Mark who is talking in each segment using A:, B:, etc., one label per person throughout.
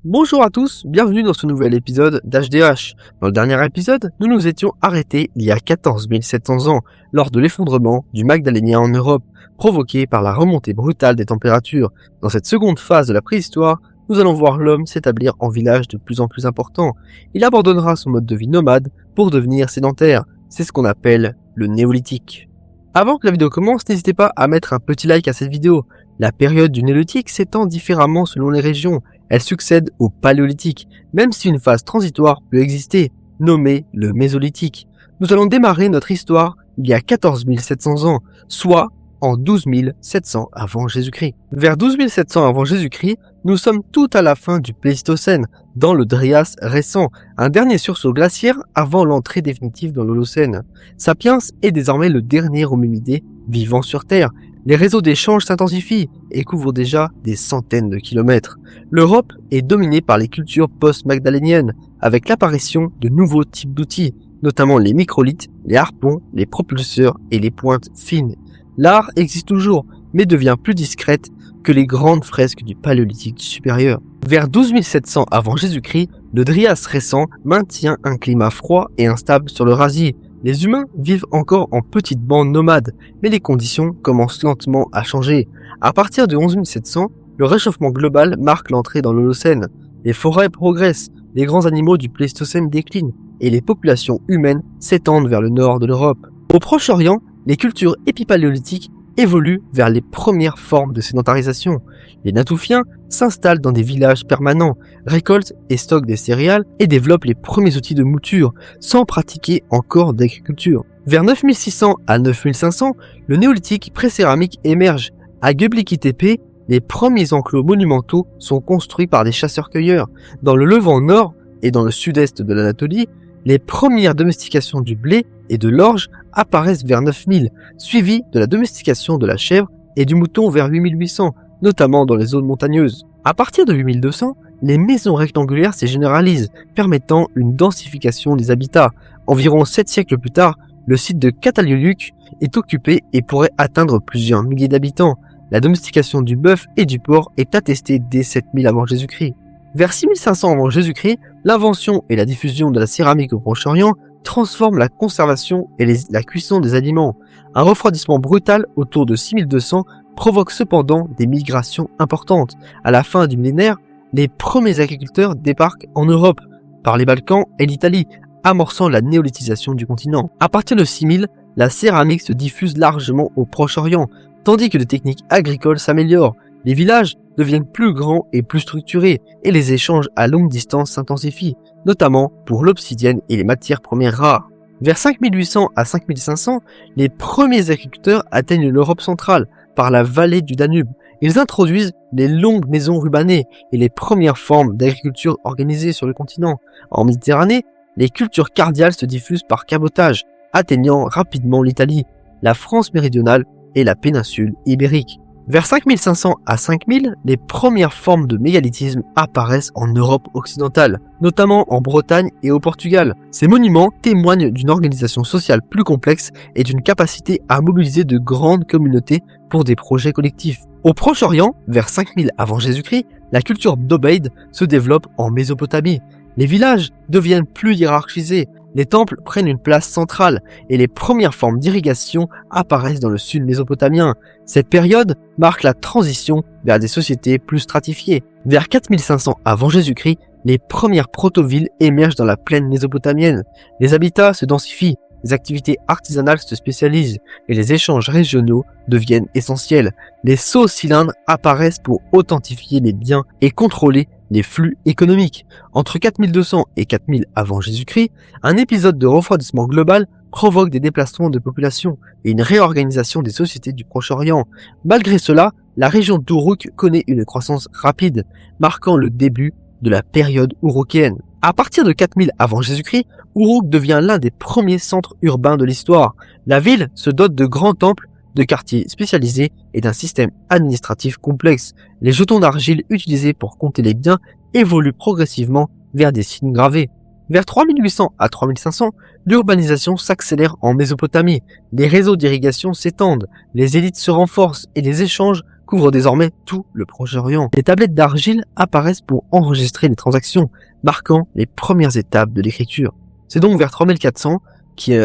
A: Bonjour à tous, bienvenue dans ce nouvel épisode d'HDH. Dans le dernier épisode, nous nous étions arrêtés il y a 14 700 ans, lors de l'effondrement du Magdalénien en Europe, provoqué par la remontée brutale des températures. Dans cette seconde phase de la préhistoire, nous allons voir l'homme s'établir en village de plus en plus important. Il abandonnera son mode de vie nomade pour devenir sédentaire. C'est ce qu'on appelle le néolithique. Avant que la vidéo commence, n'hésitez pas à mettre un petit like à cette vidéo. La période du néolithique s'étend différemment selon les régions. Elle succède au paléolithique, même si une phase transitoire peut exister, nommée le mésolithique. Nous allons démarrer notre histoire il y a 14 700 ans, soit en 12 700 avant Jésus-Christ. Vers 12 700 avant Jésus-Christ, nous sommes tout à la fin du Pléistocène, dans le Drias récent, un dernier sursaut glaciaire avant l'entrée définitive dans l'Holocène. Sapiens est désormais le dernier hominidé vivant sur Terre. Les réseaux d'échanges s'intensifient et couvrent déjà des centaines de kilomètres. L'Europe est dominée par les cultures post-magdaléniennes, avec l'apparition de nouveaux types d'outils, notamment les microlithes, les harpons, les propulseurs et les pointes fines. L'art existe toujours, mais devient plus discrète que les grandes fresques du paléolithique supérieur. Vers 12 700 avant Jésus-Christ, le Drias récent maintient un climat froid et instable sur l'Eurasie. Les humains vivent encore en petites bandes nomades, mais les conditions commencent lentement à changer. À partir de 11 700, le réchauffement global marque l'entrée dans l'Holocène. Les forêts progressent, les grands animaux du Pléistocène déclinent, et les populations humaines s'étendent vers le nord de l'Europe. Au Proche-Orient, les cultures épipaléolithiques évoluent vers les premières formes de sédentarisation. Les Natoufiens s'installent dans des villages permanents, récoltent et stockent des céréales et développent les premiers outils de mouture, sans pratiquer encore d'agriculture. Vers 9600 à 9500, le néolithique pré-céramique émerge. À Göbekli Tepe, les premiers enclos monumentaux sont construits par des chasseurs-cueilleurs. Dans le Levant Nord et dans le sud-est de l'Anatolie, les premières domestications du blé et de l'orge apparaissent vers 9000, suivies de la domestication de la chèvre et du mouton vers 8800, notamment dans les zones montagneuses. À partir de 8200, les maisons rectangulaires se généralisent, permettant une densification des habitats. Environ 7 siècles plus tard, le site de Çatalhöyük est occupé et pourrait atteindre plusieurs milliers d'habitants. La domestication du bœuf et du porc est attestée dès 7000 avant Jésus-Christ. Vers 6500 avant Jésus-Christ, l'invention et la diffusion de la céramique au Proche-Orient transforment la conservation et la cuisson des aliments. Un refroidissement brutal autour de 6200 provoque cependant des migrations importantes. À la fin du millénaire, les premiers agriculteurs débarquent en Europe, par les Balkans et l'Italie, amorçant la néolithisation du continent. À partir de 6000, la céramique se diffuse largement au Proche-Orient, tandis que les techniques agricoles s'améliorent. Les villages deviennent plus grands et plus structurés, et les échanges à longue distance s'intensifient, notamment pour l'obsidienne et les matières premières rares. Vers 5800 à 5500, les premiers agriculteurs atteignent l'Europe centrale, par la vallée du Danube. Ils introduisent les longues maisons rubanées et les premières formes d'agriculture organisées sur le continent. En Méditerranée, les cultures cardiales se diffusent par cabotage, atteignant rapidement l'Italie, la France méridionale et la péninsule ibérique. Vers 5500 à 5000, les premières formes de mégalithisme apparaissent en Europe occidentale, notamment en Bretagne et au Portugal. Ces monuments témoignent d'une organisation sociale plus complexe et d'une capacité à mobiliser de grandes communautés pour des projets collectifs. Au Proche-Orient, vers 5000 avant Jésus-Christ, la culture d'Obeid se développe en Mésopotamie. Les villages deviennent plus hiérarchisés, les temples prennent une place centrale et les premières formes d'irrigation apparaissent dans le sud mésopotamien. Cette période marque la transition vers des sociétés plus stratifiées. Vers 4500 avant Jésus-Christ, les premières proto-villes émergent dans la plaine mésopotamienne. Les habitats se densifient, les activités artisanales se spécialisent et les échanges régionaux deviennent essentiels. Les sceaux cylindres apparaissent pour authentifier les biens et contrôler les flux économiques. Entre 4200 et 4000 avant Jésus-Christ, un épisode de refroidissement global provoque des déplacements de population et une réorganisation des sociétés du Proche-Orient. Malgré cela, la région d'Uruk connaît une croissance rapide, marquant le début de la période urukienne. À partir de 4000 avant Jésus-Christ, Uruk devient l'un des premiers centres urbains de l'histoire. La ville se dote de grands temples, de quartiers spécialisés et d'un système administratif complexe. Les jetons d'argile utilisés pour compter les biens évoluent progressivement vers des signes gravés. Vers 3800 à 3500, l'urbanisation s'accélère en Mésopotamie, les réseaux d'irrigation s'étendent, les élites se renforcent et les échanges couvrent désormais tout le Proche-Orient. Les tablettes d'argile apparaissent pour enregistrer les transactions, marquant les premières étapes de l'écriture. C'est donc vers 3400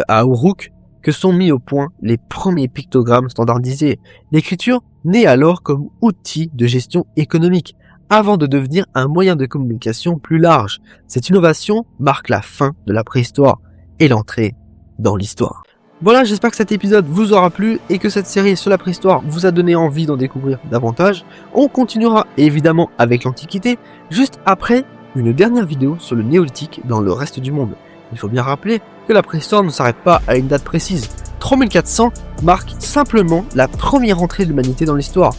A: à Uruk que sont mis au point les premiers pictogrammes standardisés. L'écriture naît alors comme outil de gestion économique, avant de devenir un moyen de communication plus large. Cette innovation marque la fin de la préhistoire et l'entrée dans l'histoire. Voilà, j'espère que cet épisode vous aura plu et que cette série sur la préhistoire vous a donné envie d'en découvrir davantage. On continuera évidemment avec l'Antiquité, juste après une dernière vidéo sur le néolithique dans le reste du monde. Il faut bien rappeler que la préhistoire ne s'arrête pas à une date précise. 3400 marque simplement la première entrée de l'humanité dans l'histoire.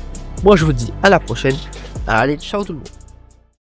A: Moi je vous dis à la prochaine. Allez, ciao tout le monde.